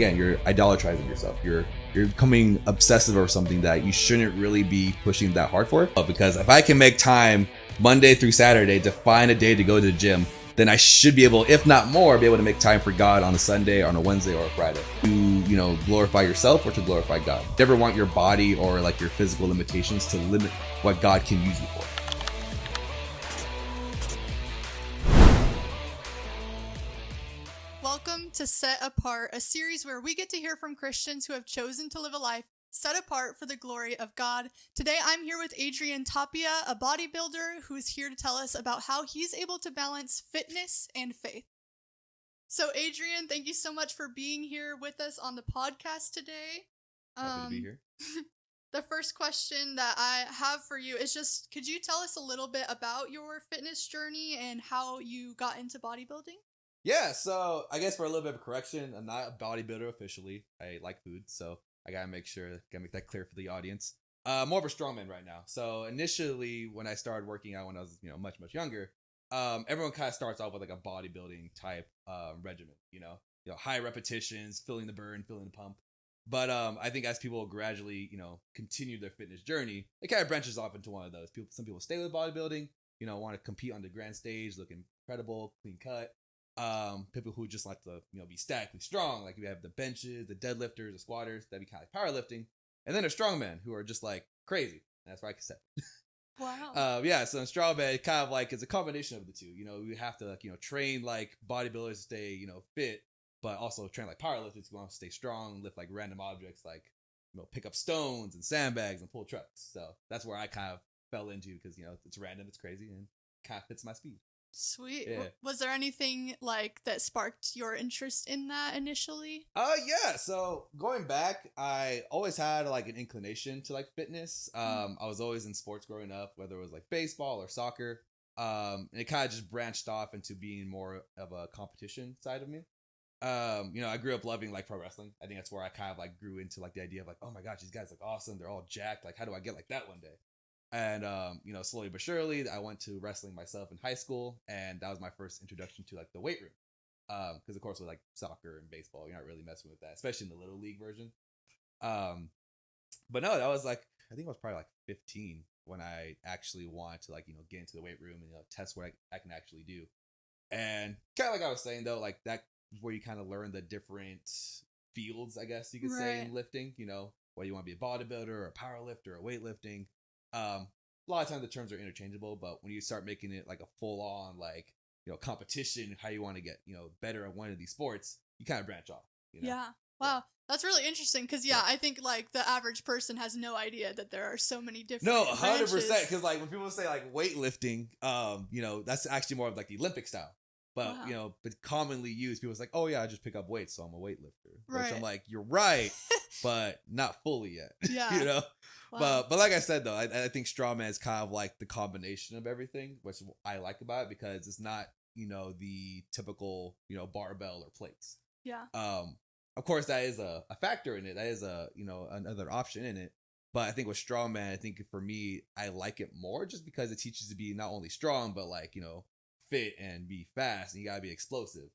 again, you're idolatrizing yourself. You're becoming obsessive over something that you shouldn't really be pushing that hard for. Because if I can make time Monday through Saturday to find a day to go to the gym, then I should be able, if not more, be able to make time for God on a Sunday, on a Wednesday, or a Friday. To, glorify yourself or to glorify God. Never want your body or like your physical limitations to limit what God can use you for. Welcome to Set Apart, a series where we get to hear from Christians who have chosen to live a life set apart for the glory of God. Today, I'm here with Adrian Tapia, a bodybuilder who is here to tell us about how he's able to balance fitness and faith. So, Adrian, thank you so much for being here with us on the podcast today. Happy to be here. The first question that I have for you is just, could you tell us a little bit about your fitness journey and how you got into bodybuilding? Yeah, so I guess for a little bit of a correction, I'm not a bodybuilder officially. I like food, so I gotta make that clear for the audience. More of a strongman right now. So initially, when I started working out when I was much younger, everyone kind of starts off with like a bodybuilding type regimen. High repetitions, feeling the burn, feeling the pump. But I think as people gradually continue their fitness journey, it kind of branches off into one of those. Some people stay with bodybuilding, want to compete on the grand stage, look incredible, clean cut. People who just like to be statically strong, like we have the benches, the deadlifters, the squatters, that'd be kind of like powerlifting, and then there's strongmen who are just like crazy. That's where I can set. Wow. So in strongman, kind of like it's a combination of the two. We have to train like bodybuilders to stay fit, but also train like powerlifters who want to stay strong, lift like random objects, like pick up stones and sandbags and pull trucks. So that's where I kind of fell into because it's random, it's crazy, and kind of fits my speed. Sweet. Yeah. Was there anything like that sparked your interest in that initially? Yeah. So going back, I always had like an inclination to like fitness. I was always in sports growing up, whether it was like baseball or soccer. And it kind of just branched off into being more of a competition side of me. I grew up loving like pro wrestling. I think that's where I kind of like grew into like the idea of like, oh my gosh, these guys look awesome. They're all jacked. Like, how do I get like that one day? And, slowly but surely, I went to wrestling myself in high school, and that was my first introduction to, like, the weight room. Because, of course, with, like, soccer and baseball, you're not really messing with that, especially in the Little League version. But no, that was, like, I think I was probably, like, 15 when I actually wanted to, like, get into the weight room and, test what I can actually do. And kind of like I was saying, though, like, that where you kind of learn the different fields, I guess you could say, in lifting, whether you want to be a bodybuilder or a power lifter or weightlifting. A lot of times the terms are interchangeable, but when you start making it like a full-on like competition, how you want to get better at one of these sports, you kind of branch off. Yeah. Wow, that's really interesting because I think like the average person has no idea that there are so many different. No, 100%. Because like when people say like weightlifting, that's actually more of like the Olympic style. But but commonly used, people say like, oh yeah, I just pick up weights, so I'm a weightlifter. Right. Which I'm like, you're right, but not fully yet. Yeah. Wow. But like I said though, I think strongman is kind of like the combination of everything, which I like about it because it's not the typical barbell or plates. Yeah. Of course that is a factor in it. That is a another option in it. But I think with strongman, I think for me, I like it more just because it teaches you to be not only strong but like fit and be fast, and you gotta be explosive.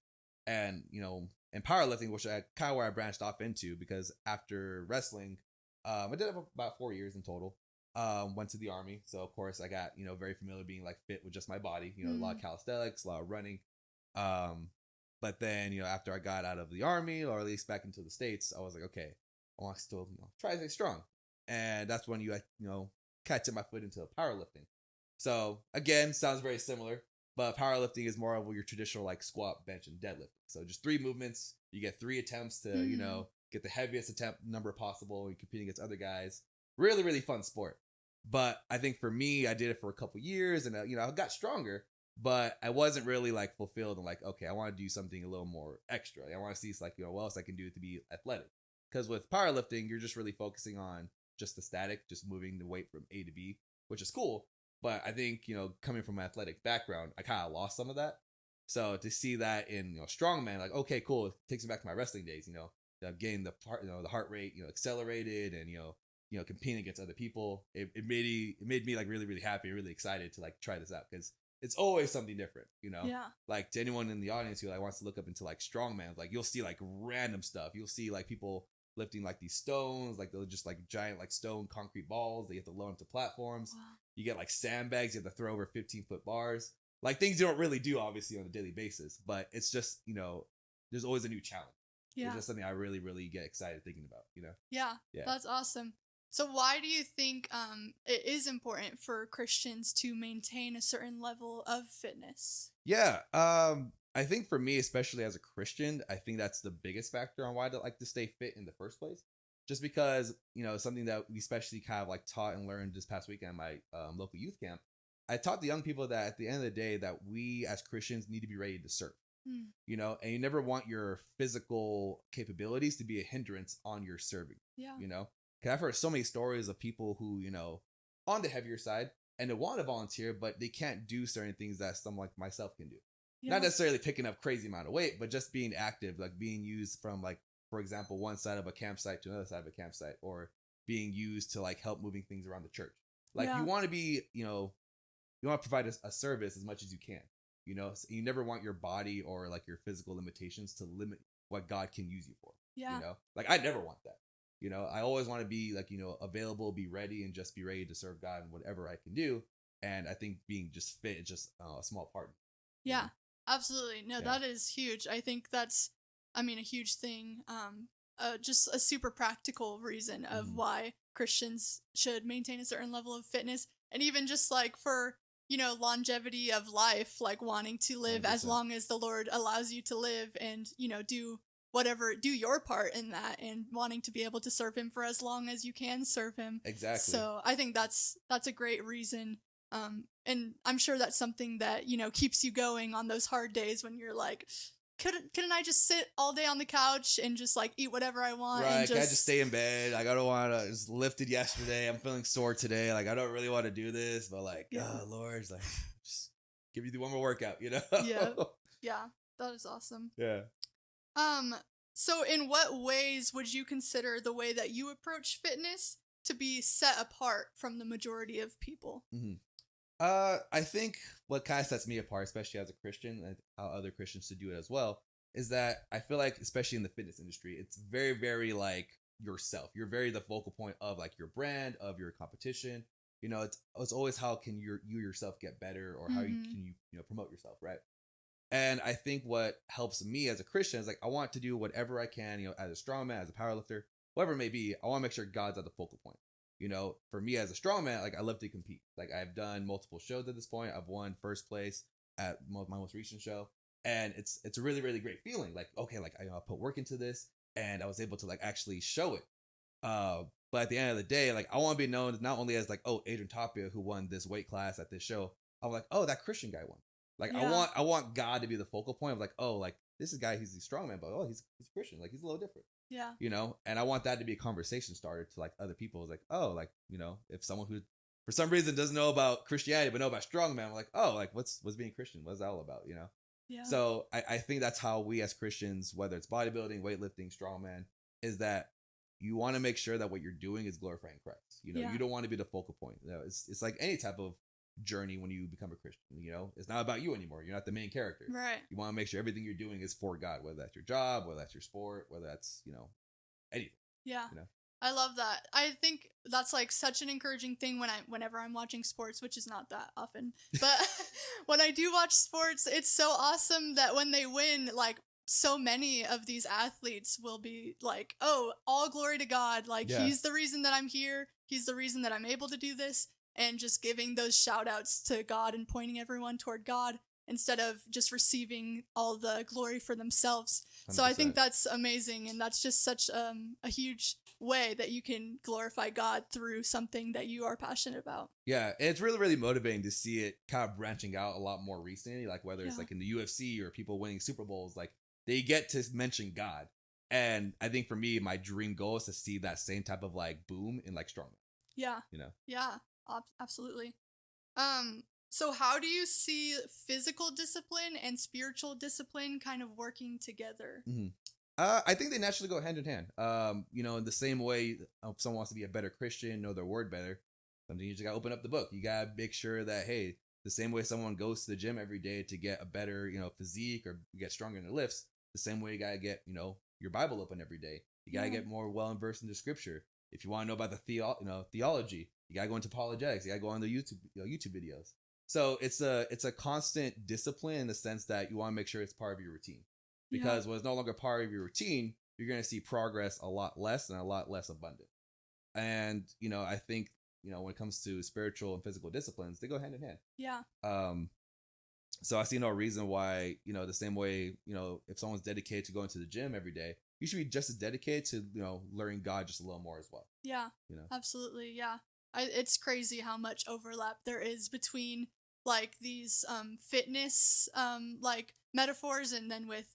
And and powerlifting, which I kind of where I branched off into because after wrestling. I did about 4 years in total. Went to the army, so of course I got very familiar being like fit with just my body. A lot of calisthenics, a lot of running. But then after I got out of the army, or at least back into the States, I was like, okay, I want to still try to stay strong, and that's when you kind of tip my foot into powerlifting. So again, sounds very similar, but powerlifting is more of your traditional like squat, bench, and deadlift. So just 3 movements. You get 3 attempts to get the heaviest attempt number possible and competing against other guys. Really, really fun sport. But I think for me, I did it for a couple years and, I got stronger, but I wasn't really like fulfilled and like, okay, I want to do something a little more extra. I want to see like, what else I can do to be athletic. Because with powerlifting, you're just really focusing on just the static, just moving the weight from A to B, which is cool. But I think, coming from an athletic background, I kind of lost some of that. So to see that in, strongman, like, okay, cool. It takes me back to my wrestling days, getting the heart rate, accelerated and, competing against other people. It made me like really, really happy, really excited to like try this out because it's always something different, you know? Yeah. Like to anyone in the audience who like wants to look up into like strongman, like you'll see like random stuff. You'll see like people lifting like these stones, like they're just like giant like stone concrete balls. They have to load them to platforms. Wow. You get like sandbags. You have to throw over 15-foot bars. Like things you don't really do obviously on a daily basis, but it's just, you know, there's always a new challenge. Yeah. It's just something I really, really get excited thinking about, you know? Yeah. That's awesome. So why do you think it is important for Christians to maintain a certain level of fitness? Yeah. I think for me, especially as a Christian, I think that's the biggest factor on why I like to stay fit in the first place. Just because, you know, something that we especially kind of like taught and learned this past weekend at my local youth camp. I taught the young people that at the end of the day that we as Christians need to be ready to serve, you know, and you never want your physical capabilities to be a hindrance on your serving, you know, because I've heard so many stories of people who, you know, on the heavier side and they want to volunteer, but they can't do certain things that someone like myself can do. Not necessarily picking up crazy amount of weight, but just being active, like being used from like, for example, one side of a campsite to another side of a campsite, or being used to like help moving things around the church. Like you want to be, you know, you want to provide a service as much as you can, you know, so you never want your body or like your physical limitations to limit what God can use you for, you know, like I never want that, you know, I always want to be like, you know, available, be ready and just be ready to serve God in whatever I can do. And I think being just fit is just a small part. Yeah, absolutely. No, that is huge. I think that's, I mean, a huge thing. Just a super practical reason of why Christians should maintain a certain level of fitness. And even just like for, you know, longevity of life, like wanting to live 100%. as long as the Lord allows you to live and, you know, do your part in that and wanting to be able to serve him for as long as you can serve him. Exactly. So I think that's a great reason. And I'm sure that's something that, you know, keeps you going on those hard days when you're like, couldn't I just sit all day on the couch and just like eat whatever I want? Right. And Can I just stay in bed? Like, I don't want to just lifted yesterday. I'm feeling sore today. Like, I don't really want to do this, but like, oh Lord, like, just give you the one more workout, you know? Yeah. That is awesome. Yeah. So in what ways would you consider the way that you approach fitness to be set apart from the majority of people? I think what kind of sets me apart, especially as a Christian, and how other Christians should do it as well, is that I feel like, especially in the fitness industry, it's very, very like yourself. You're very the focal point of like your brand, of your competition. You know, it's always how can you yourself get better, or how can you know promote yourself, right? And I think what helps me as a Christian is like I want to do whatever I can, you know, as a strongman, as a powerlifter, whatever it may be. I want to make sure God's at the focal point. You know, for me as a strongman, like I love to compete. Like I've done multiple shows at this point. I've won first place at my most recent show, and it's a really, really great feeling. Like okay, like I put work into this, and I was able to like actually show it. But at the end of the day, like I want to be known not only as like, oh, Adrian Tapia who won this weight class at this show. I'm like, oh, that Christian guy won. Like I want God to be the focal point of like, oh, like this is guy, he's a strongman, but oh, he's Christian. Like he's a little different. Yeah. You know, and I want that to be a conversation starter to like other people. It's like, oh, like, you know, if someone who for some reason doesn't know about Christianity but know about strongman, I'm like, oh, like what's being Christian? What's that all about? You know? Yeah. So I think that's how we as Christians, whether it's bodybuilding, weightlifting, strongman, is that you want to make sure that what you're doing is glorifying Christ. You know, you don't want to be the focal point. You know, it's like any type of journey when you become a Christian. You know, it's not about you anymore. You're not the main character. Right. You want to make sure everything you're doing is for God, whether that's your job, whether that's your sport, whether that's, you know, anything. Yeah. You know? I love that. I think that's like such an encouraging thing whenever I'm watching sports, which is not that often. But when I do watch sports, it's so awesome that when they win, like so many of these athletes will be like, oh, all glory to God. Like he's the reason that I'm here. He's the reason that I'm able to do this. And just giving those shout outs to God and pointing everyone toward God instead of just receiving all the glory for themselves. 100%. So I think that's amazing. And that's just such a huge way that you can glorify God through something that you are passionate about. Yeah. And it's really, really motivating to see it kind of branching out a lot more recently, like whether it's like in the UFC or people winning Super Bowls, like they get to mention God. And I think for me, my dream goal is to see that same type of like boom in like strongman. Yeah. You know? Yeah. Absolutely. So how do you see physical discipline and spiritual discipline kind of working together? I think they naturally go hand in hand. You know, in the same way, if someone wants to be a better Christian, know their word better, sometimes you just gotta open up the book. You gotta make sure that, hey, The same way someone goes to the gym every day to get a better, physique or get stronger in their lifts, the same way you got to get, your Bible open every day. You got to get more well versed into scripture. If you want to know about the theology, you got to go into apologetics. You got to go on the YouTube videos. So it's a constant discipline in the sense that you want to make sure it's part of your routine. Because when it's no longer part of your routine, you're going to see progress a lot less and a lot less abundant. And, I think, when it comes to spiritual and physical disciplines, they go hand in hand. Yeah. So I see no reason why, the same way, if someone's dedicated to going to the gym every day, you should be just as dedicated to, learning God just a little more as well. Yeah, absolutely. Yeah. It's crazy how much overlap there is between like these fitness like metaphors and then with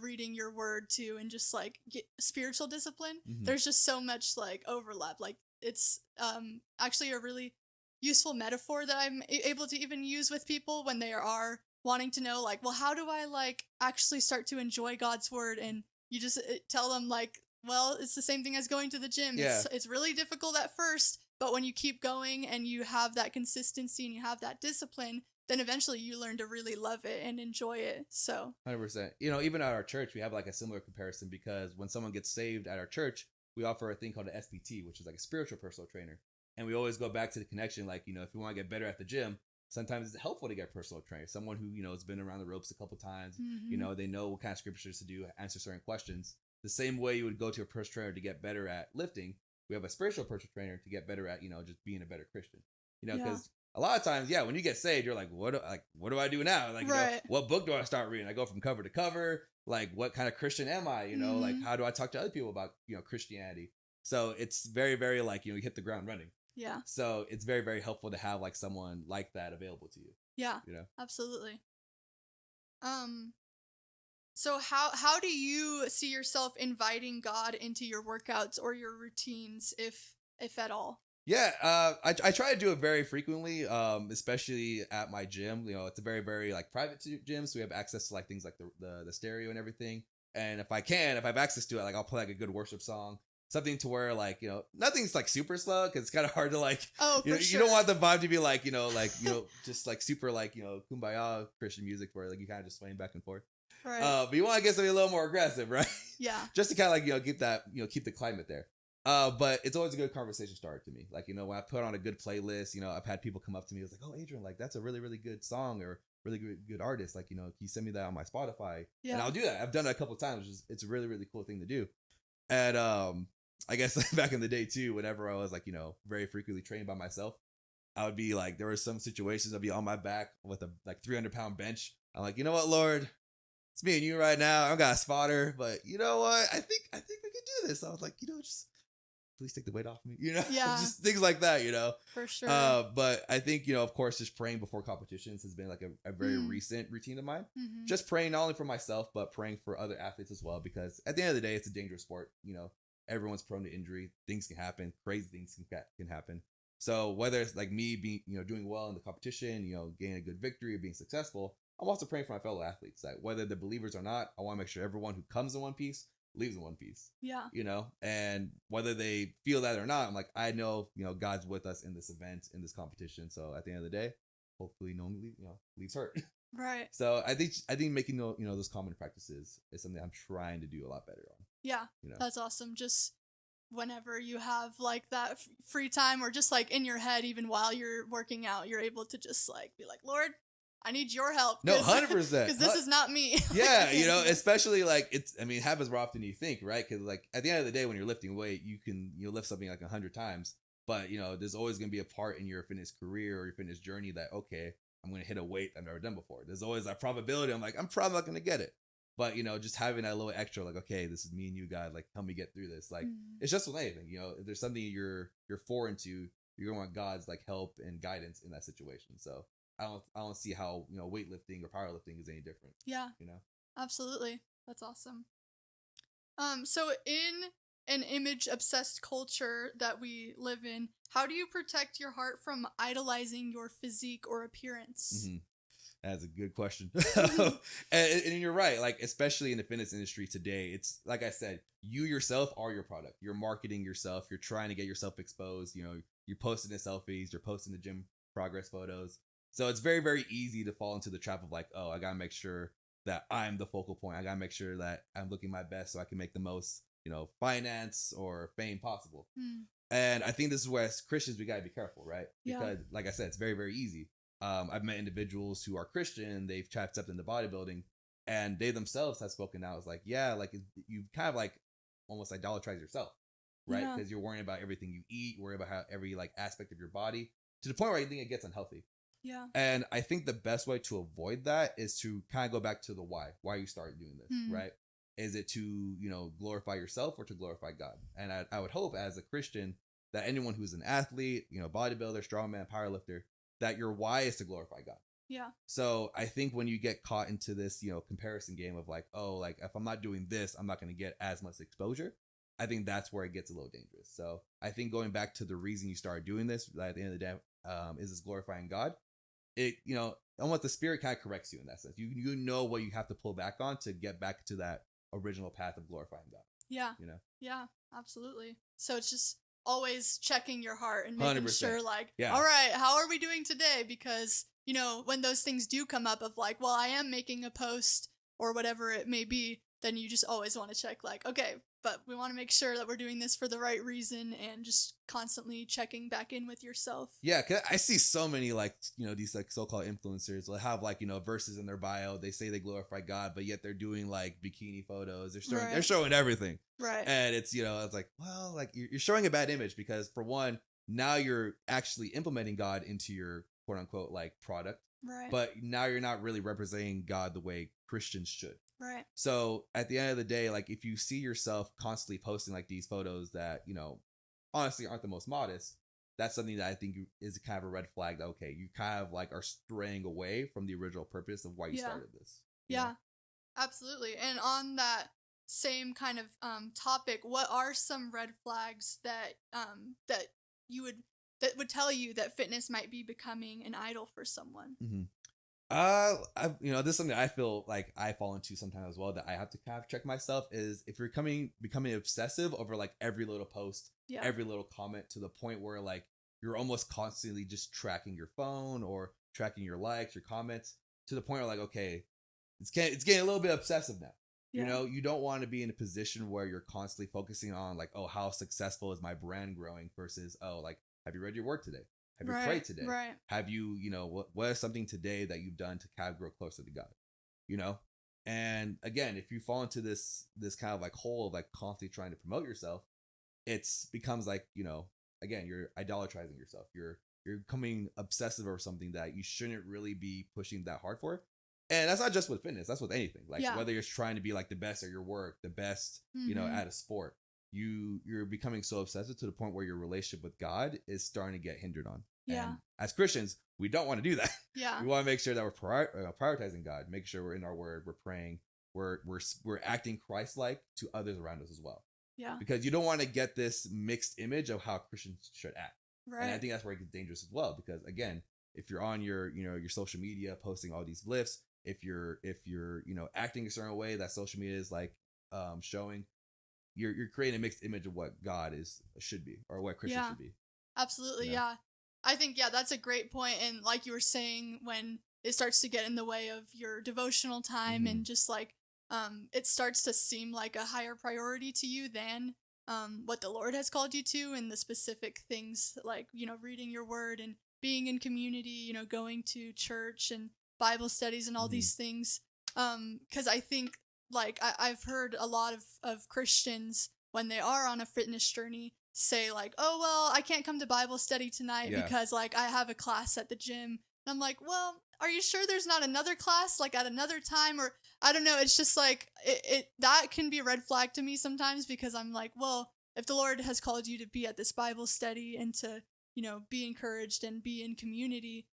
reading your word too, and just like spiritual discipline. Mm-hmm. There's just so much like overlap. Like it's actually a really useful metaphor that I'm able to even use with people when they are wanting to know, like, well, how do I like actually start to enjoy God's word? And you just tell them like, well, it's the same thing as going to the gym. Yeah. It's really difficult at first, but when you keep going and you have that consistency and you have that discipline, then eventually you learn to really love it and enjoy it. So 100%. Even at our church, we have like a similar comparison, because when someone gets saved at our church, we offer a thing called an SPT, which is like a spiritual personal trainer. And we always go back to the connection. Like, if you want to get better at the gym, sometimes it's helpful to get a personal trainer, someone who, has been around the ropes a couple times. Mm-hmm. They know what kind of scriptures to do, answer certain questions. The same way you would go to a personal trainer to get better at lifting, we have a spiritual personal trainer to get better at, just being a better Christian. Because a lot of times, when you get saved, you're like, what do I do now? Like, right. What book do I start reading? I go from cover to cover. Like, what kind of Christian am I? Mm-hmm. Like, how do I talk to other people about, Christianity? So it's very, very like, you hit the ground running. Yeah. So it's very, very helpful to have like someone like that available to you. Yeah. Absolutely. So how do you see yourself inviting God into your workouts or your routines, if at all? Yeah, I try to do it very frequently, especially at my gym. It's a very, very like private gym, so we have access to like things like the stereo and everything. And if I have access to it, like I'll play like a good worship song, something to where like nothing's like super slow, because it's kind of hard to like sure. You don't want the vibe to be like just like super like kumbaya Christian music where like you kind of just swaying back and forth. Right. But you want to get something a little more aggressive, right? Yeah. Just to kind of like keep that keep the climate there. But it's always a good conversation starter to me. Like, when I put on a good playlist, I've had people come up to me. It's like, oh, Adrian, like that's a really, really good song or really good artist. Like, can you send me that on my Spotify? Yeah. And I'll do that. I've done it a couple of times. It's a really, really cool thing to do. And I guess like, back in the day too, whenever I was like, very frequently training by myself, I would be like, there were some situations I'd be on my back with a like 300-pound bench. I'm like, you know what, Lord? It's me and you right now. I don't got a spotter, but you know what? I think we can do this. I was like, just please take the weight off me, Yeah. just things like that, For sure. But I think, of course, just praying before competitions has been like a very recent routine of mine. Mm-hmm. Just praying not only for myself, but praying for other athletes as well, because at the end of the day, it's a dangerous sport. Everyone's prone to injury. Things can happen. Crazy things can happen. So whether it's like me being, doing well in the competition, gaining a good victory or being successful, I'm also praying for my fellow athletes that whether they're believers or not, I want to make sure everyone who comes in one piece leaves in one piece. Yeah. And whether they feel that or not, I'm like, I know, God's with us in this event, in this competition. So at the end of the day, hopefully no one leaves hurt. Right. So I think making, those common practices is something I'm trying to do a lot better on. Yeah. That's awesome. Just whenever you have like that free time, or just like in your head, even while you're working out, you're able to just like be like, Lord, I need your help. No, 100%. Because this is not me. Yeah, especially like it happens more often than you think, right? Because like at the end of the day, when you're lifting weight, you'll lift something like 100 times, but there's always going to be a part in your fitness career or your fitness journey that, okay, I'm going to hit a weight I've never done before. There's always that probability. I'm like, I'm probably not going to get it. But, just having that little extra, like, okay, this is me and you, God, like, help me get through this. Like, it's just with anything, if there's something you're foreign to, you're going to want God's like help and guidance in that situation. So I don't see how, weightlifting or powerlifting is any different. Yeah. Absolutely. That's awesome. So in an image obsessed culture that we live in, how do you protect your heart from idolizing your physique or appearance? Mm-hmm. That's a good question. and you're right. Like, especially in the fitness industry today, it's like I said, you yourself are your product. You're marketing yourself. You're trying to get yourself exposed. You're posting the selfies. You're posting the gym progress photos. So it's very, very easy to fall into the trap of like, oh, I got to make sure that I'm the focal point. I got to make sure that I'm looking my best so I can make the most, finance or fame possible. And I think this is where as Christians, we got to be careful, right? Because like I said, it's very, very easy. I've met individuals who are Christian, they've stepped into bodybuilding, and they themselves have spoken out. It's like, yeah, like you kind of like almost idolatrize yourself, right? Because you're worrying about everything you eat, worry about how every like aspect of your body to the point where I think it gets unhealthy. Yeah. And I think the best way to avoid that is to kind of go back to the why you started doing this, right? Is it to, glorify yourself or to glorify God? And I would hope as a Christian that anyone who's an athlete, bodybuilder, strongman, powerlifter, that your why is to glorify God. Yeah. So I think when you get caught into this, comparison game of like, oh, like if I'm not doing this, I'm not going to get as much exposure. I think that's where it gets a little dangerous. So I think going back to the reason you started doing this, at the end of the day, is this glorifying God? It, almost the Spirit kind of corrects you in that sense. You know what you have to pull back on to get back to that original path of glorifying God. Yeah. Yeah, absolutely. So it's just always checking your heart and making 100%. sure like, all right, how are we doing today? Because, when those things do come up of like, well, I am making a post or whatever it may be, then you just always want to check like, okay, but we want to make sure that we're doing this for the right reason and just constantly checking back in with yourself. Yeah, cause I see so many like, these like so-called influencers will have like, verses in their bio. They say they glorify God, but yet they're doing like bikini photos. They're showing everything. Right. And it's, it's like, well, like you're showing a bad image because for one, now you're actually implementing God into your quote unquote like product. Right. But now you're not really representing God the way Christians should. Right. So at the end of the day, like if you see yourself constantly posting like these photos that, honestly aren't the most modest, that's something that I think is kind of a red flag that, okay, you kind of like are straying away from the original purpose of why you started this. Yeah, absolutely. And on that same kind of topic, what are some red flags that that would tell you that fitness might be becoming an idol for someone? This is something I feel like I fall into sometimes as well that I have to kind of check myself is if you're becoming obsessive over like every little post, every little comment to the point where like you're almost constantly just tracking your phone or tracking your likes, your comments to the point where like, okay, it's getting a little bit obsessive now. You don't want to be in a position where you're constantly focusing on like, oh, how successful is my brand growing versus, oh, like, have you read your work today? Have you prayed today? Right. Have you, what is something today that you've done to kind of grow closer to God? And again, if you fall into this kind of like hole of like constantly trying to promote yourself, becomes like, again, you're idolatrizing yourself. You're becoming obsessive over something that you shouldn't really be pushing that hard for. And that's not just with fitness, that's with anything. Like whether you're trying to be like the best at your work, the best, at a sport. You're becoming so obsessive to the point where your relationship with God is starting to get hindered on. Yeah. And as Christians, we don't want to do that. Yeah. We want to make sure that we're prioritizing God, make sure we're in our word, we're praying, we're acting Christ-like to others around us as well. Yeah. Because you don't want to get this mixed image of how Christians should act. Right. And I think that's where it gets dangerous as well. Because again, if you're on your social media posting all these lifts, if you're acting a certain way that social media is like showing, you're creating a mixed image of what God should be or what Christians should be. Absolutely. Yeah. I think, that's a great point. And like you were saying, when it starts to get in the way of your devotional time and just like, it starts to seem like a higher priority to you than what the Lord has called you to and the specific things like, reading your word and being in community, going to church and Bible studies and all these things. 'Cause I think like I've heard a lot of Christians when they are on a fitness journey say like, oh, well, I can't come to Bible study tonight because like I have a class at the gym. And I'm like, well, are you sure there's not another class like at another time? Or I don't know. It's just like it that can be a red flag to me sometimes because I'm like, well, if the Lord has called you to be at this Bible study and to, be encouraged and be in community,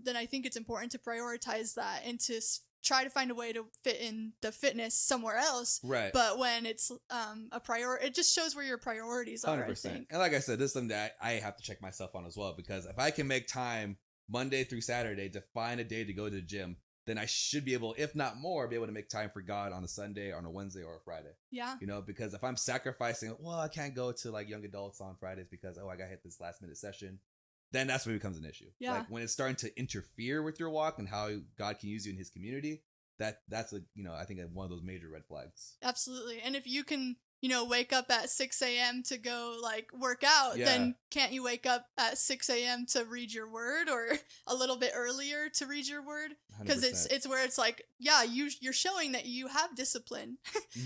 then I think it's important to prioritize that and to try to find a way to fit in the fitness somewhere else. Right. But when it's a priority, it just shows where your priorities are. 100%. I think. And like I said, this is something that I have to check myself on as well, because if I can make time Monday through Saturday to find a day to go to the gym, then I should be able, if not more, be able to make time for God on a Sunday or on a Wednesday or a Friday. Yeah. Because if I'm sacrificing, well, I can't go to like young adults on Fridays because, I got hit this last minute session, then that's when it becomes an issue. Yeah. Like when it's starting to interfere with your walk and how God can use you in his community, that's a, I think one of those major red flags. Absolutely. And if you can, wake up at 6 a.m. to go like work out, then can't you wake up at 6 a.m. to read your word, or a little bit earlier to read your word? Because it's where it's like, yeah, you're showing that you have discipline,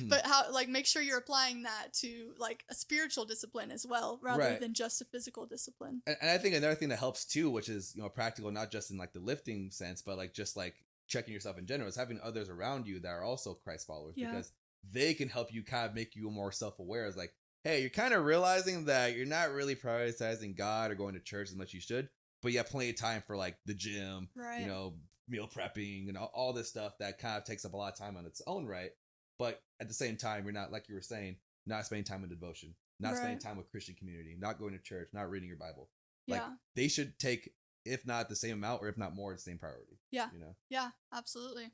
but how, like, make sure you're applying that to like a spiritual discipline as well, rather than just a physical discipline. And I think another thing that helps too, which is, practical, not just in like the lifting sense, but like just like checking yourself in general, is having others around you that are also Christ followers, because they can help you kind of make you more self-aware. It's like, hey, you're kind of realizing that you're not really prioritizing God or going to church as much as you should, but you have plenty of time for like the gym, meal prepping and all this stuff that kind of takes up a lot of time on its own right. But at the same time, you're not, like you were saying, not spending time in devotion, not spending time with Christian community, not going to church, not reading your Bible. Like they should take, if not the same amount, or if not more, the same priority. Yeah. Yeah, absolutely.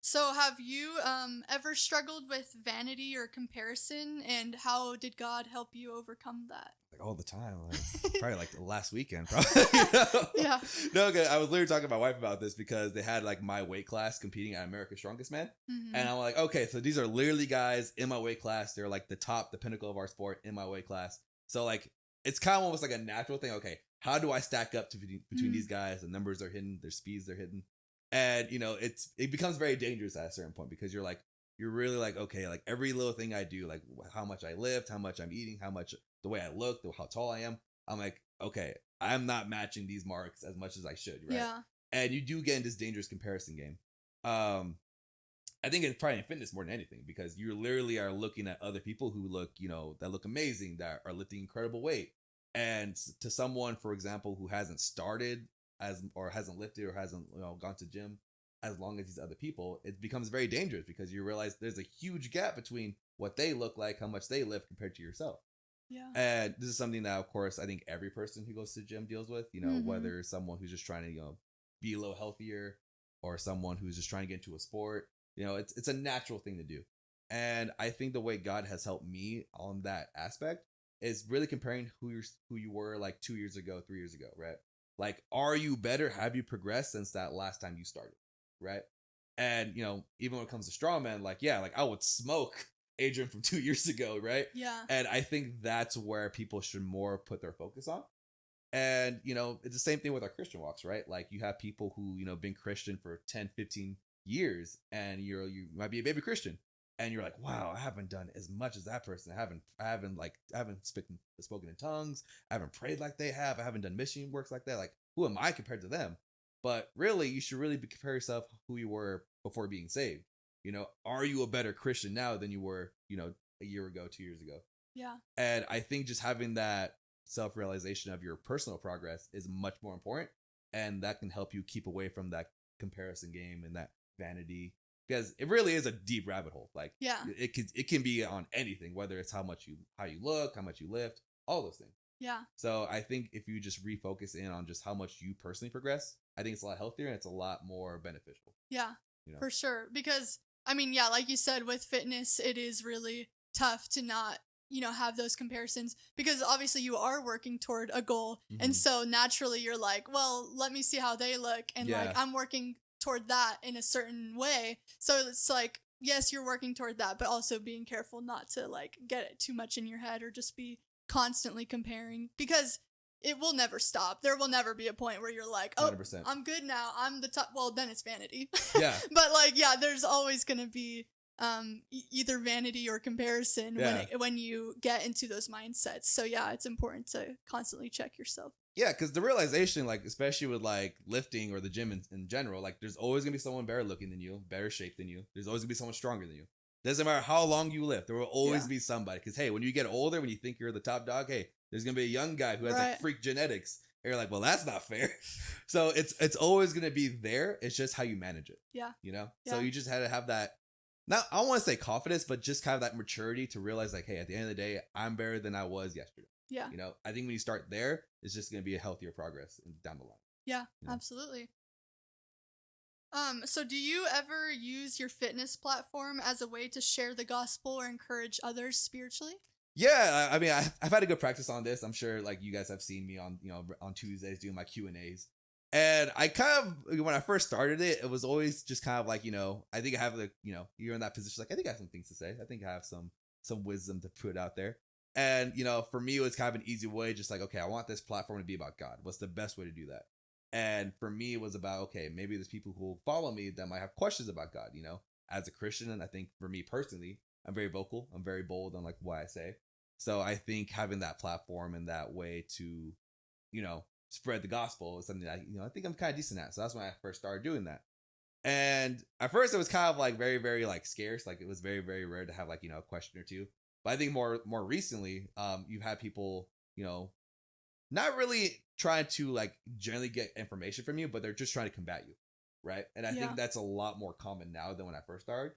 So have you ever struggled with vanity or comparison, and how did God help you overcome that? Like all the time, probably like the last weekend, probably. Yeah. No, okay. I was literally talking to my wife about this because they had like my weight class competing at America's Strongest Man. And I'm like, okay, so these are literally guys in my weight class. They're like the pinnacle of our sport in my weight class. So like, it's kind of almost like a natural thing. Okay, how do I stack up between these guys? The numbers are hidden, their speeds are hidden. And, it becomes very dangerous at a certain point, because you're really like, okay, like every little thing I do, like how much I lift, how much I'm eating, how much the way I look, how tall I am. I'm like, okay, I'm not matching these marks as much as I should. Right. Yeah. And you do get in this dangerous comparison game. I think it's probably in fitness more than anything, because you literally are looking at other people who look, that look amazing, that are lifting incredible weight. And to someone, for example, who hasn't started or hasn't lifted or hasn't gone to gym as long as these other people, it becomes very dangerous, because you realize there's a huge gap between what they look like, how much they lift compared to yourself. Yeah. And this is something that, of course, I think every person who goes to the gym deals with, whether it's someone who's just trying to, be a little healthier, or someone who's just trying to get into a sport. It's a natural thing to do. And I think the way God has helped me on that aspect is really comparing who you were like 2 years ago, 3 years ago, right? Like, are you better? Have you progressed since that last time you started? Right. And, even when it comes to strongman, like I would smoke Adrian from 2 years ago. Right. Yeah. And I think that's where people should more put their focus on. And, it's the same thing with our Christian walks, right? Like you have people who, been Christian for 10, 15 years, and you might be a baby Christian. And you're like, wow, I haven't done as much as that person. I haven't spoken in tongues. I haven't prayed like they have. I haven't done mission works like that. Like, who am I compared to them? But really, you should really compare yourself who you were before being saved. Are you a better Christian now than you were, a year ago, 2 years ago? Yeah. And I think just having that self-realization of your personal progress is much more important. And that can help you keep away from that comparison game and that vanity. Because it really is a deep rabbit hole. Like, it can be on anything, whether it's how you look, how much you lift, all those things. Yeah. So I think if you just refocus in on just how much you personally progress, I think it's a lot healthier and it's a lot more beneficial. Yeah, for sure. Because, like you said, with fitness, it is really tough to not, have those comparisons, because obviously you are working toward a goal. And so naturally you're like, well, let me see how they look. And like, I'm working toward that in a certain way. So it's like, yes, you're working toward that, but also being careful not to like get it too much in your head, or just be constantly comparing, because it will never stop. There will never be a point where you're like, oh, 100%. I'm good now, I'm the top. Well, then it's vanity. Yeah. But like, there's always going to be either vanity or comparison when you get into those mindsets. So it's important to constantly check yourself. Yeah, because the realization, like, especially with like lifting or the gym in general, like there's always gonna be someone better looking than you, better shape than you. There's always gonna be someone stronger than you. Doesn't matter how long you lift, there will always be somebody. Because hey, when you get older, when you think you're the top dog, hey, there's gonna be a young guy who has like freak genetics. And you're like, well, that's not fair. So it's always gonna be there. It's just how you manage it. Yeah. So you just had to have that. Now, I don't want to say confidence, but just kind of that maturity to realize like, hey, at the end of the day, I'm better than I was yesterday. Yeah. I think when you start there, it's just going to be a healthier progress down the line. Yeah, absolutely. So do you ever use your fitness platform as a way to share the gospel or encourage others spiritually? Yeah, I mean, I've had a good practice on this. I'm sure, like, you guys have seen me on, on Tuesdays doing my Q&As. And I kind of, when I first started it, it was always just kind of like, I think I have, like, you're in that position, like, I think I have some things to say. I think I have some wisdom to put out there. And, for me, it was kind of an easy way, just like, okay, I want this platform to be about God. What's the best way to do that? And for me, it was about, okay, maybe there's people who will follow me that might have questions about God, as a Christian. And I think for me personally, I'm very vocal. I'm very bold on like what I say. So I think having that platform and that way to, spread the gospel is something that, I think I'm kind of decent at. So that's when I first started doing that. And at first it was kind of like very, very like scarce. Like it was very, very rare to have like, a question or two. But I think more recently, you've had people, not really trying to like generally get information from you, but they're just trying to combat you. Right. And I think that's a lot more common now than when I first started.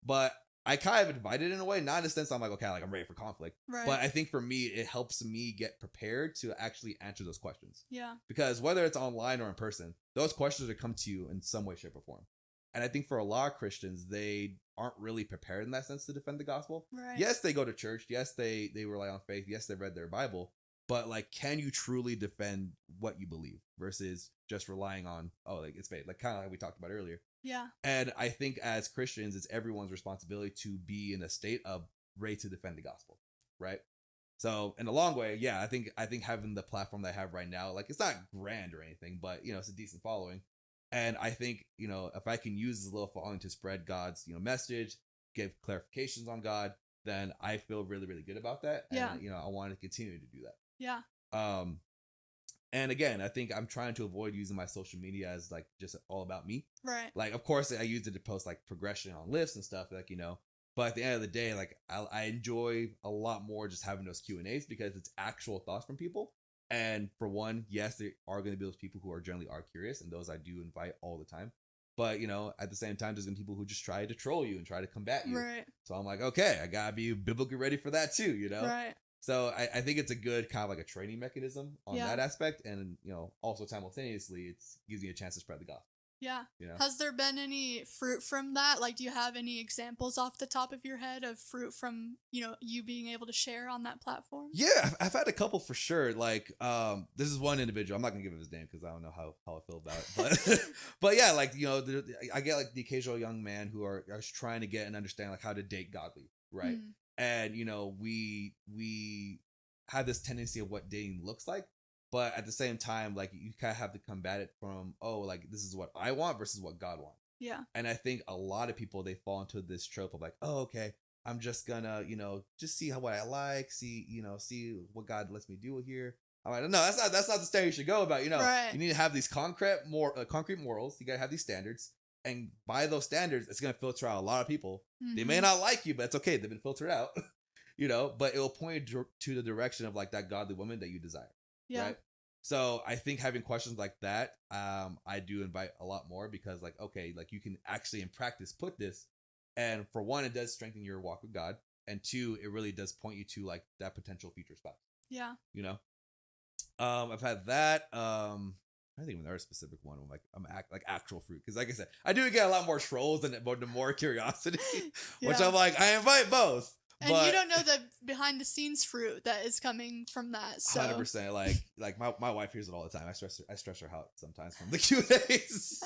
But I kind of invited it in a way, not in a sense I'm like, okay, like I'm ready for conflict. Right. But I think for me, it helps me get prepared to actually answer those questions. Yeah. Because whether it's online or in person, those questions will come to you in some way, shape, or form. And I think for a lot of Christians, they aren't really prepared in that sense to defend the gospel. Right. Yes, they go to church. Yes, they rely on faith. Yes, they read their Bible. But like, can you truly defend what you believe versus just relying on, like it's faith, like kind of like we talked about earlier. Yeah. And I think as Christians, it's everyone's responsibility to be in a state of ready to defend the gospel, right? So in a long way, yeah, I think having the platform that I have right now, like it's not grand or anything, but it's a decent following. And I think, if I can use this little following to spread God's, message, give clarifications on God, then I feel really, really good about that. Yeah. And, I want to continue to do that. Yeah. And again, I think I'm trying to avoid using my social media as like just all about me. Right. Like, of course, I use it to post like progression on lifts and stuff, like, but at the end of the day, like I enjoy a lot more just having those Q&As because it's actual thoughts from people. And for one, yes, there are going to be those people who are generally curious, and those I do invite all the time. But, at the same time, there's going to be people who just try to troll you and try to combat you. Right. So I'm like, okay, I got to be biblically ready for that too, Right. So I think it's a good kind of like a training mechanism on that aspect. And, also simultaneously, it gives you a chance to spread the gospel. Yeah. Has there been any fruit from that? Like, do you have any examples off the top of your head of fruit from, you being able to share on that platform? Yeah, I've had a couple for sure. Like, this is one individual. I'm not going to give him his name because I don't know how I feel about it. But, but yeah, like, I get like the occasional young man who are trying to get and understand like how to date godly. Right. Mm. And, we have this tendency of what dating looks like. But at the same time, like you kind of have to combat it from, like this is what I want versus what God wants. Yeah. And I think a lot of people, they fall into this trope of like, okay, I'm just gonna, just see what I like, see what God lets me do here. I'm like, no, that's not the standard you should go about. Right. You need to have these concrete morals. You gotta have these standards, and by those standards, it's gonna filter out a lot of people. Mm-hmm. They may not like you, but it's okay. They've been filtered out. But it will point you to the direction of like that godly woman that you desire. Yeah. Right. So I think having questions like that, I do invite a lot more because like, okay, like you can actually in practice put this. And for one, it does strengthen your walk with God. And two, it really does point you to like that potential future spouse. Yeah. I've had that. I think there's a specific one like actual fruit. Cause like I said, I do get a lot more trolls and the more curiosity, which I'm like, I invite both. And you don't know the behind the scenes fruit that is coming from that. So 100%. Like my wife hears it all the time. I stress her out sometimes from the Q&As.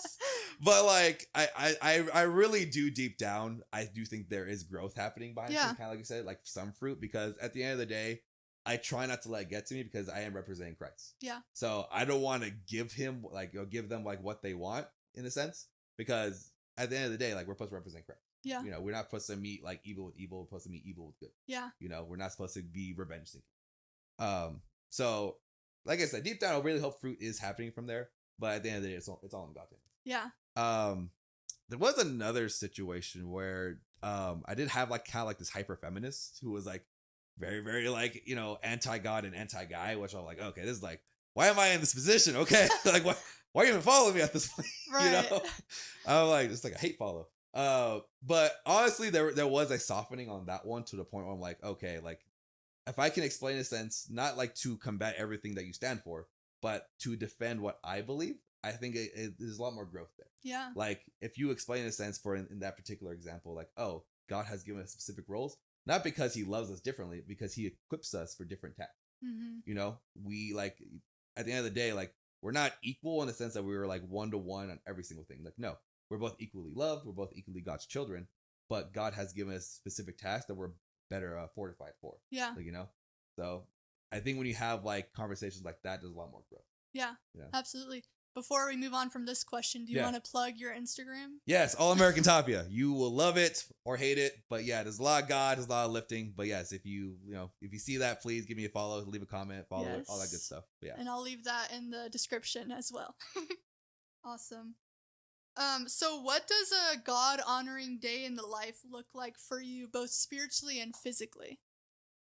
But like I really do deep down, I do think there is growth happening behind it, kind of like you said, like some fruit, because at the end of the day, I try not to let it get to me because I am representing Christ. Yeah. So I don't want to give them like what they want in a sense, because at the end of the day, like we're supposed to represent Christ. Yeah. We're not supposed to meet like evil with evil. We're supposed to meet evil with good. Yeah. We're not supposed to be revenge seeking. So like I said, deep down, I really hope fruit is happening from there. But at the end of the day, it's all in God's hands. Yeah. There was another situation where I did have like kind of like this hyper feminist who was like very, very like, anti God and anti guy, which I'm like, okay, this is like, why am I in this position? Okay. Like, why are you even following me at this point? Right. I'm like, it's like a hate follow. But honestly, there was a softening on that one to the point where I'm like, okay, like if I can explain a sense, not like to combat everything that you stand for, but to defend what I believe, I think there's a lot more growth there. Yeah. Like if you explain a sense for in that particular example, like, oh, God has given us specific roles. not because he loves us differently, because he equips us for different tasks. Mm-hmm. You know, we like at the end of the day, like we're not equal in the sense that we were like 1-to-1 on every single thing. Like, no, we're both equally loved. We're both equally God's children, but God has given us specific tasks that we're better fortified for. Yeah. Like, you know, so I think when you have like conversations like that, there's a lot more growth. Yeah, absolutely. Before we move on from this question, do you want to plug your Instagram? Yes, All American Tapia. You will love it or hate it, but yeah, there's a lot of God, there's a lot of lifting. But yes, if you see that, please give me a follow, leave a comment, follow it, all that good stuff. But yeah, and I'll leave that in the description as well. Awesome. So what does a God-honoring day in the life look like for you, both spiritually and physically?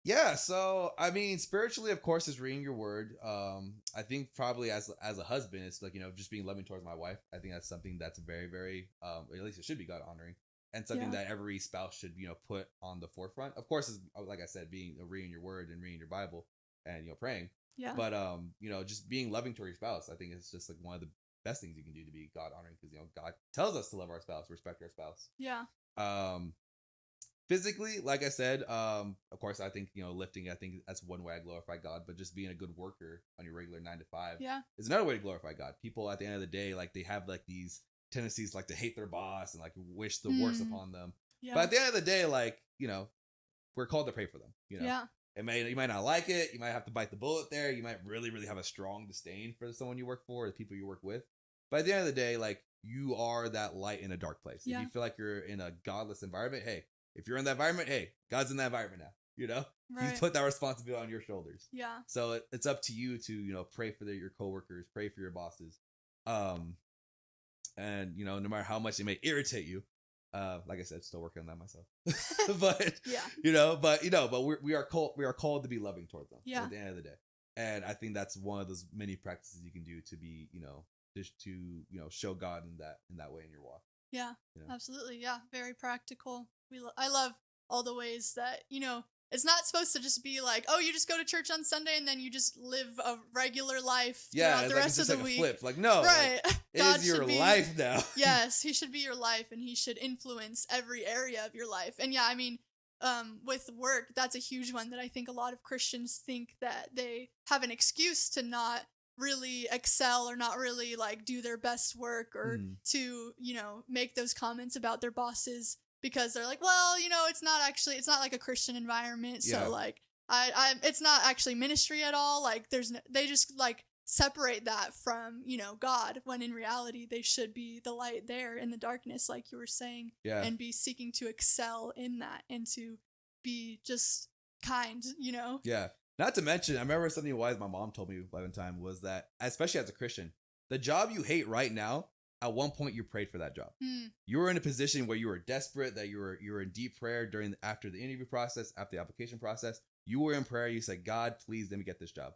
Yeah, so I mean, spiritually, of course, is reading your word. I think probably as a husband, it's like, just being loving towards my wife. I think that's something that's very, very, at least it should be God honoring, and something that every spouse should put on the forefront. Of course, is like I said, being reading your word and reading your Bible and praying. Yeah. But just being loving toward your spouse, I think it's just like one of the best things you can do to be God honoring, because God tells us to love our spouse, respect our spouse. Yeah. Physically, like I said, of course, I think, lifting, I think that's one way I glorify God, but just being a good worker on your regular 9 to 5 is another way to glorify God. People at the end of the day, like they have like these tendencies like to hate their boss and like wish the worst upon them. Yeah. But at the end of the day, like, we're called to pray for them, Yeah. You might not like it. You might have to bite the bullet there. You might really, really have a strong disdain for someone you work for or the people you work with. But at the end of the day, like, you are that light in a dark place. Yeah. If you feel like you're in a godless environment, hey, if you're in that environment, hey, God's in that environment now, Right. He's put that responsibility on your shoulders. Yeah. So it's up to you to, pray for your coworkers, pray for your bosses. And, no matter how much it may irritate you, like I said, still working on that myself, but, but we are called to be loving towards them at the end of the day. And I think that's one of those many practices you can do to be, just to, show God in that way in your walk. Yeah, absolutely. Yeah. Very practical. I love all the ways that, it's not supposed to just be like, oh, you just go to church on Sunday and then you just live a regular life throughout the rest of the week. Flip. Like, no, right. Like, it is your life now. Yes, he should be your life and he should influence every area of your life. And yeah, I mean, with work, that's a huge one that I think a lot of Christians think that they have an excuse to not really excel or not really like do their best work or to, make those comments about their bosses, because they're like, well, it's not like a Christian environment. So like, it's not actually ministry at all. Like they just like separate that from, God, when in reality they should be the light there in the darkness, like you were saying, and be seeking to excel in that and to be just kind, Yeah. Not to mention, I remember something wise my mom told me one time was that, especially as a Christian, the job you hate right now, at one point you prayed for that job. You were in a position where you were desperate, that you were in deep prayer after the interview process, after the application process. You were in prayer. You said, God, please let me get this job.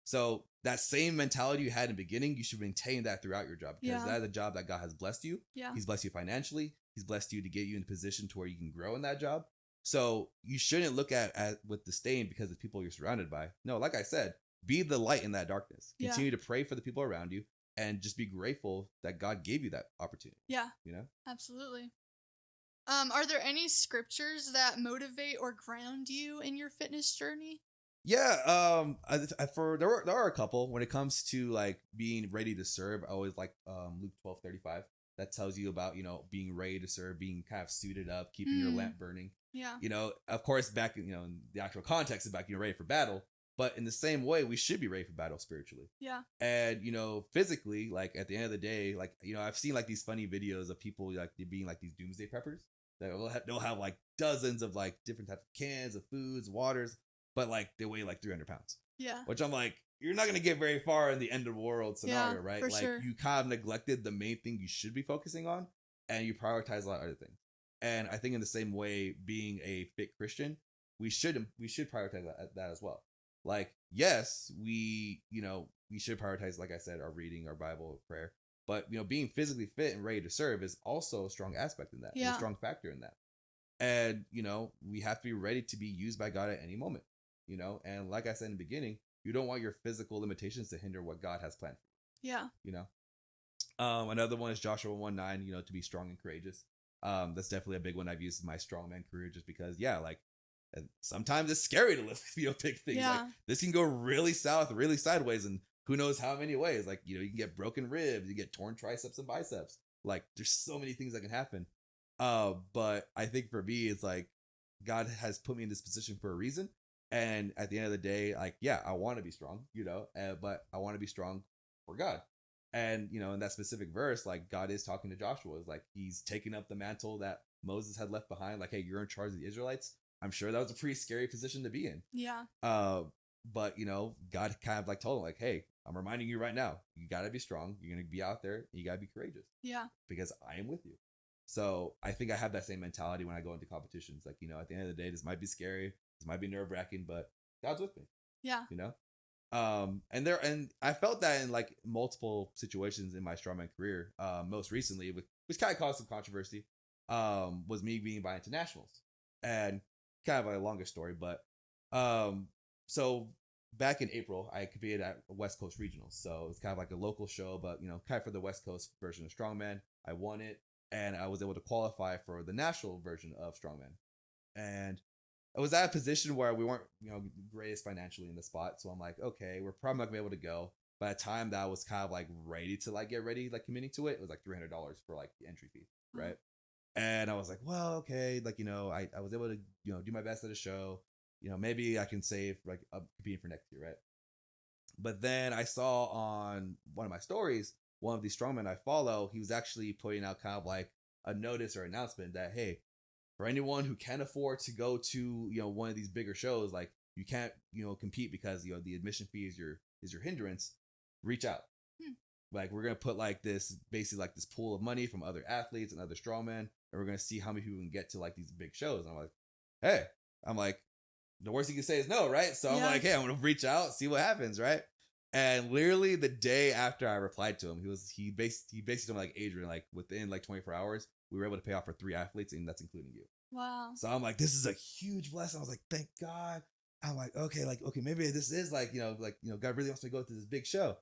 So that same mentality you had in the beginning, you should maintain that throughout your job, because that is a job that God has blessed you. Yeah. He's blessed you financially. He's blessed you to get you in a position to where you can grow in that job. So you shouldn't look at with disdain because of the people you're surrounded by. No, like I said, be the light in that darkness. Continue to pray for the people around you and just be grateful that God gave you that opportunity. Yeah. Absolutely. Are there any scriptures that motivate or ground you in your fitness journey? Yeah, there are a couple. When it comes to like being ready to serve, I always like Luke 12:35. That tells you about, being ready to serve, being kind of suited up, keeping your lamp burning. Yeah. Of course, back in the actual context is back, ready for battle. But in the same way, we should be ready for battle spiritually. Yeah. And, physically, like at the end of the day, like, I've seen like these funny videos of people like being like these doomsday preppers. They'll have like dozens of like different types of cans of foods, waters, but like they weigh like 300 pounds. Yeah. Which I'm like, you're not going to get very far in the end of the world scenario, right? Like you kind of neglected the main thing you should be focusing on, and you prioritize a lot of other things. And I think in the same way, being a fit Christian, we should prioritize that as well. Like, yes, we should prioritize, like I said, our reading, our Bible, prayer. But, being physically fit and ready to serve is also a strong aspect in that, a strong factor in that. And, we have to be ready to be used by God at any moment, and like I said in the beginning, you don't want your physical limitations to hinder what God has planned for you. Yeah. Another one is Joshua 1:9, to be strong and courageous. That's definitely a big one I've used in my strongman career, just because, like And sometimes it's scary to lift, big things. Yeah. Like this can go really south, really sideways, and who knows how many ways. Like, you can get broken ribs, you get torn triceps and biceps. Like there's so many things that can happen. But I think for me, it's like God has put me in this position for a reason. And at the end of the day, like, yeah, I want to be strong, but I want to be strong for God. And, in that specific verse, like God is talking to Joshua. It's like he's taking up the mantle that Moses had left behind. Like, hey, you're in charge of the Israelites. I'm sure that was a pretty scary position to be in. Yeah. But, God kind of like told him, like, hey, I'm reminding you right now, you got to be strong. You're going to be out there. You got to be courageous. Yeah. Because I am with you. So I think I have that same mentality when I go into competitions. Like, at the end of the day, this might be scary. This might be nerve wracking, but God's with me. Yeah. And I felt that in like multiple situations in my strongman career. Most recently, which kind of caused some controversy, was me being invited to nationals, and kind of a longer story. But so back in April, I competed at West Coast Regionals. So it's kind of like a local show, but kind of for the West Coast version of strongman. I won it, and I was able to qualify for the national version of strongman, and I was at a position where we weren't, greatest financially in the spot. So I'm like, okay, we're probably not gonna be able to go. By the time that I was kind of like ready to like get ready, like committing to it, it was like $300 for like the entry fee, right? And I was like, well, okay, like I was able to do my best at a show. Maybe I can save like competing for next year, right? But then I saw on one of my stories, one of these strongmen I follow, he was actually putting out kind of like a notice or announcement that, hey, for anyone who can afford to go to one of these bigger shows, like you can't compete because the admission fee is your hindrance, reach out. Like we're gonna put like this basically like this pool of money from other athletes and other strongmen, and we're gonna see how many people can get to like these big shows. And I'm like, the worst you can say is no, right? So I'm like, hey, I'm gonna reach out, see what happens, right? And literally the day after I replied to him, he basically told me like, Adrian, like within like 24 hours, we were able to pay off for 3 athletes, and that's including you. Wow. So I'm like, this is a huge blessing. I was like, thank God. I'm like, okay, maybe this is like, God really wants me to go to this big show.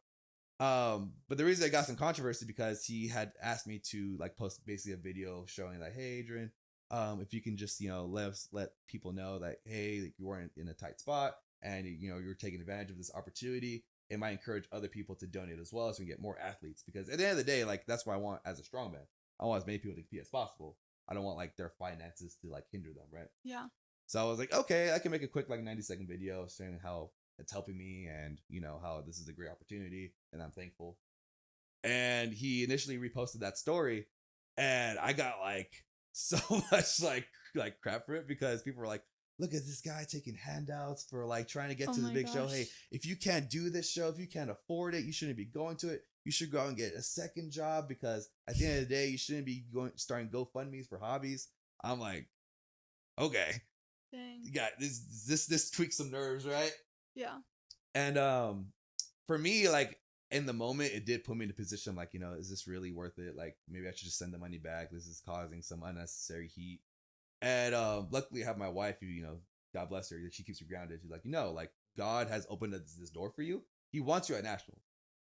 But the reason I got some controversy because he had asked me to like post basically a video showing like, hey, Adrian, if you can just, let people know that, hey, you weren't in a tight spot and, you're taking advantage of this opportunity. It might encourage other people to donate as well so we can get more athletes. Because at the end of the day, like that's what I want as a strongman. I want as many people to compete as possible. I don't want like their finances to like hinder them, right? Yeah. So I was like, okay, I can make a quick like 90-second video saying how it's helping me and how this is a great opportunity and I'm thankful. And he initially reposted that story, and I got like so much like crap for it because people were like, look at this guy taking handouts for like trying to get to the big show. Hey, if you can't do this show, if you can't afford it, you shouldn't be going to it. You should go out and get a second job because at the end of the day, you shouldn't be starting GoFundMe's for hobbies. I'm like, okay, dang, yeah, this tweaks some nerves, right? Yeah. And for me, like in the moment, it did put me in a position like, is this really worth it? Like maybe I should just send the money back. This is causing some unnecessary heat. And luckily I have my wife who, God bless her, that she keeps me grounded. She's like, like God has opened this door for you. He wants you at nationals.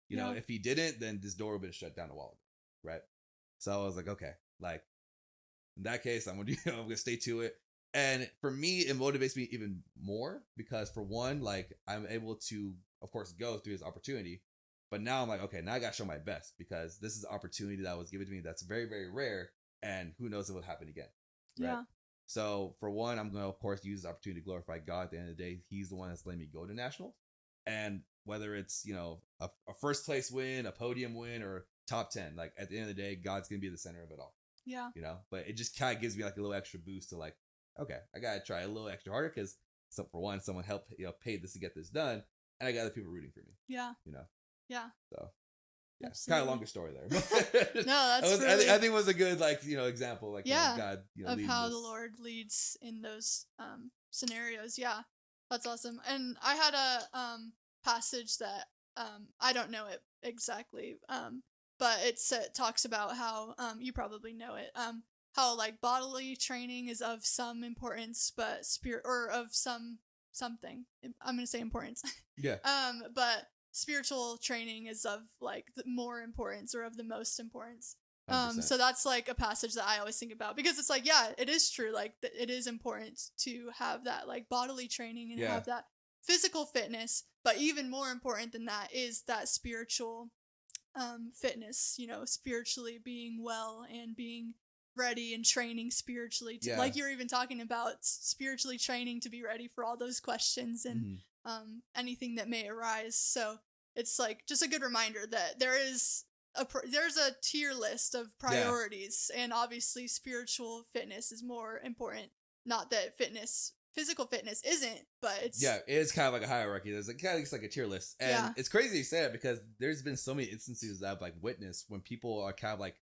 If he didn't, then this door would have been shut down a while ago, right? So I was like, okay, like in that case, I'm gonna stay to it. And for me, it motivates me even more because for one, like I'm able to, of course, go through this opportunity. But now I'm like, okay, now I gotta show my best because this is an opportunity that was given to me that's very, very rare, and who knows if it will happen again. Right? Yeah. So for one, I'm gonna of course use this opportunity to glorify God. At the end of the day, He's the one that's letting me go to nationals, and whether it's a first place win, a podium win, or top 10, like at the end of the day, God's gonna be the center of it all. Yeah. But it just kind of gives me like a little extra boost to like, okay, I gotta try a little extra harder because for one, someone helped paid this to get this done, and I got other people rooting for me. Yeah. Yeah. So yeah, absolutely. kind of longer story there. No, that's really... I think it was a good example God of how the Lord leads in those scenarios. Yeah, that's awesome. And I had a passage that I don't know it exactly, but it talks about how you probably know it. How like bodily training is of some importance, but of something. I'm gonna say importance. Yeah. But spiritual training is of like the more importance or of the most importance. 100%. So that's like a passage that I always think about, because it's like, yeah, it is true. Like it is important to have that like bodily training and have that physical fitness, but even more important than that is that spiritual fitness, you know, spiritually being well and being ready and training spiritually to, like you're even talking about spiritually training to be ready for all those questions and anything that may arise. So it's like just a good reminder that there's a tier list of priorities, and obviously spiritual fitness is more important. Not that physical fitness isn't, but it's it is kind of like a hierarchy. There's like kind of like a tier list, and it's crazy you say it because there's been so many instances that I've like witnessed when people are kind of like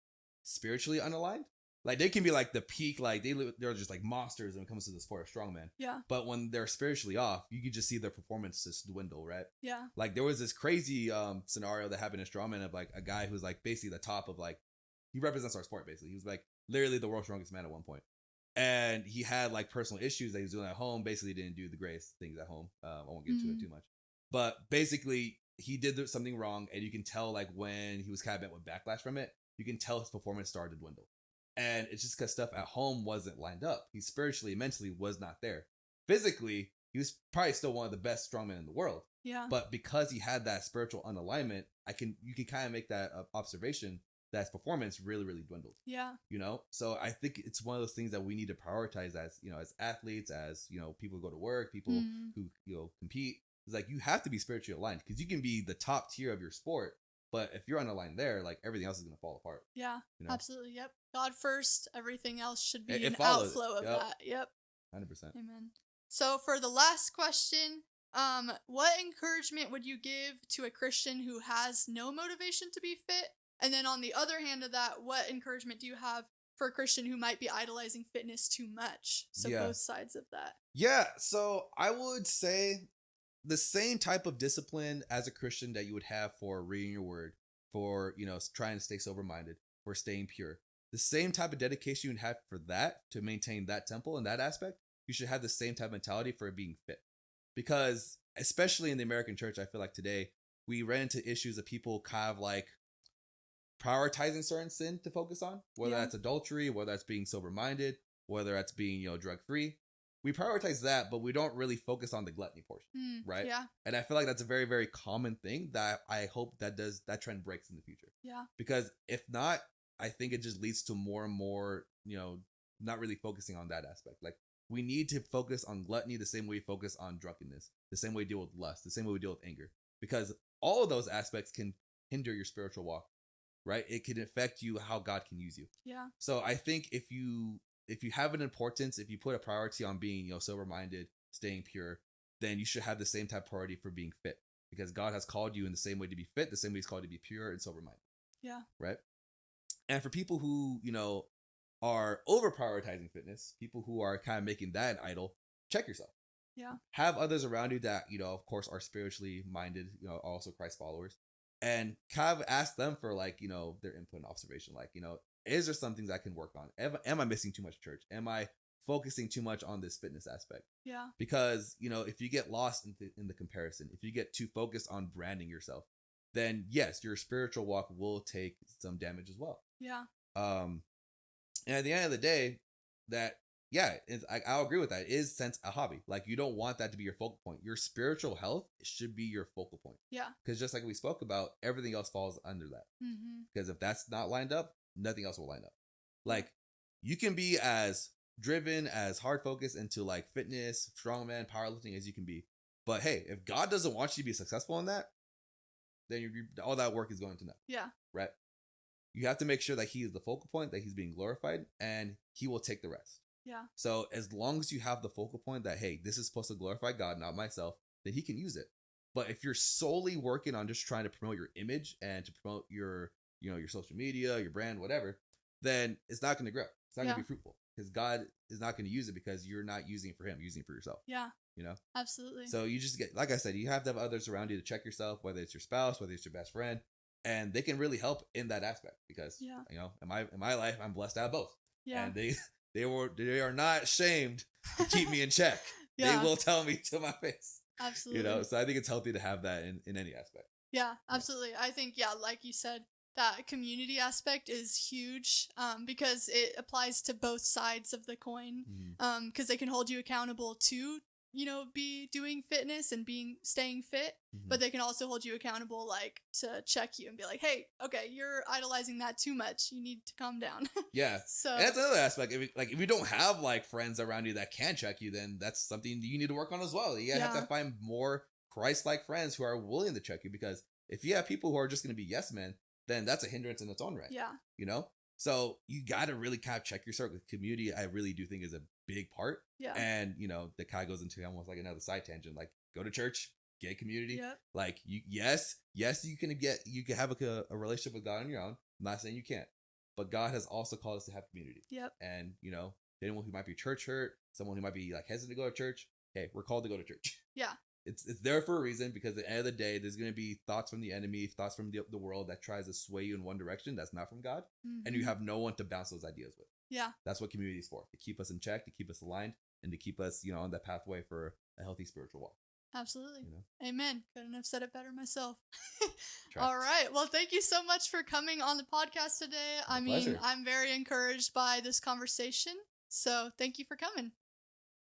spiritually unaligned. Like they can be like the peak, like they're just like monsters when it comes to the sport of strongman. Yeah. But when they're spiritually off, you can just see their performance just dwindle, right? Yeah. Like there was this crazy scenario that happened in strongman of like a guy who's like basically the top of like, he represents our sport basically. He was like literally the world's strongest man at one point. And he had like personal issues that he was doing at home. Basically didn't do the greatest things at home. I won't get into it too much. But basically he did something wrong, and you can tell like when he was kind of met with backlash from it, you can tell his performance started to dwindle. And it's just because stuff at home wasn't lined up. He spiritually, mentally was not there. Physically, he was probably still one of the best strongmen in the world. Yeah. But because he had that spiritual unalignment, you can kind of make that observation that his performance really, really dwindled. Yeah. You know? So I think it's one of those things that we need to prioritize as, you know, as athletes, as, you know, people who go to work, people who, you know, compete. It's like you have to be spiritually aligned, because you can be the top tier of your sport, but if you're unaligned there, like everything else is going to fall apart. Yeah, you know? Absolutely. Yep. God first, everything else should be an follows outflow of that. Yep. 100%. Amen. So for the last question, what encouragement would you give to a Christian who has no motivation to be fit? And then on the other hand of that, what encouragement do you have for a Christian who might be idolizing fitness too much? So both sides of that. Yeah. So I would say the same type of discipline as a Christian that you would have for reading your word, for, you know, trying to stay sober-minded, for staying pure. The same type of dedication you would have for that, to maintain that temple in that aspect, you should have the same type of mentality for being fit. Because especially in the American church, I feel like today we ran into issues of people kind of like prioritizing certain sin to focus on, whether that's adultery, whether that's being sober-minded, whether that's being, you know, drug-free. We prioritize that, but we don't really focus on the gluttony portion, right? Yeah. And I feel like that's a very, very common thing that I hope that trend breaks in the future. Yeah. Because if not, I think it just leads to more and more, you know, not really focusing on that aspect. Like we need to focus on gluttony the same way we focus on drunkenness, the same way we deal with lust, the same way we deal with anger, because all of those aspects can hinder your spiritual walk, right? It can affect you, how God can use you. Yeah. So I think if you have an importance, if you put a priority on being, you know, sober-minded, staying pure, then you should have the same type of priority for being fit, because God has called you in the same way to be fit, the same way he's called you to be pure and sober-minded. Yeah. Right. And for people who, you know, are over prioritizing fitness, people who are kind of making that an idol, check yourself. Yeah. Have others around you that, you know, of course, are spiritually minded, you know, also Christ followers, and kind of ask them for like, you know, their input and observation. Like, you know, is there some things I can work on? Am I missing too much church? Am I focusing too much on this fitness aspect? Yeah. Because, you know, if you get lost in the comparison, if you get too focused on branding yourself, then yes, your spiritual walk will take some damage as well. Yeah. And at the end of the day, that, yeah, I'll agree with that. It is sense a hobby. Like you don't want that to be your focal point. Your spiritual health should be your focal point. Yeah. Because just like we spoke about, everything else falls under that. Because if that's not lined up, nothing else will line up. Like you can be as driven, as hard focused into like fitness, strongman, powerlifting as you can be. But hey, if God doesn't want you to be successful in that, then all that work is going to nothing. Yeah. Right. You have to make sure that he is the focal point, that he's being glorified, and he will take the rest. Yeah. So as long as you have the focal point that, hey, this is supposed to glorify God, not myself, then he can use it. But if you're solely working on just trying to promote your image and to promote your, you know, your social media, your brand, whatever, then it's not going to grow. It's not going to be fruitful, because God is not going to use it, because you're not using it for him, you're using it for yourself. Yeah. You know? Absolutely. So you just get, like I said, you have to have others around you to check yourself, whether it's your spouse, whether it's your best friend, and they can really help in that aspect, because, you know, in my life, I'm blessed to have both. Yeah. And they are not ashamed to keep me in check. They will tell me to my face. Absolutely. You know, so I think it's healthy to have that in any aspect. Yeah, absolutely. I think, like you said, that community aspect is huge, because it applies to both sides of the coin, because they can hold you accountable to, be doing fitness and staying fit, but they can also hold you accountable, like, to check you and be like, hey, okay, you're idolizing that too much. You need to calm down. Yeah. So and that's another aspect. If you don't have like friends around you that can check you, then that's something you need to work on as well. You have to find more Christ-like friends who are willing to check you, because if you have people who are just going to be yes men, then that's a hindrance in its own right. Yeah. So you got to really kind of check your circle. Community, I really do think, is a big part. Yeah. And, that kind of goes into almost like another side tangent. Like, go to church, get community. Yep. Like, yes, you can have a relationship with God on your own. I'm not saying you can't. But God has also called us to have community. Yep. And, anyone who might be church hurt, someone who might be like hesitant to go to church, hey, we're called to go to church. Yeah. It's there for a reason, because at the end of the day, there's going to be thoughts from the enemy, thoughts from the world that tries to sway you in one direction that's not from God. And you have no one to bounce those ideas with. Yeah. That's what community is for, to keep us in check, to keep us aligned, and to keep us, on that pathway for a healthy spiritual walk. Absolutely. Amen. Couldn't have said it better myself. Try. All right. Well, thank you so much for coming on the podcast today. Pleasure. I'm very encouraged by this conversation. So thank you for coming.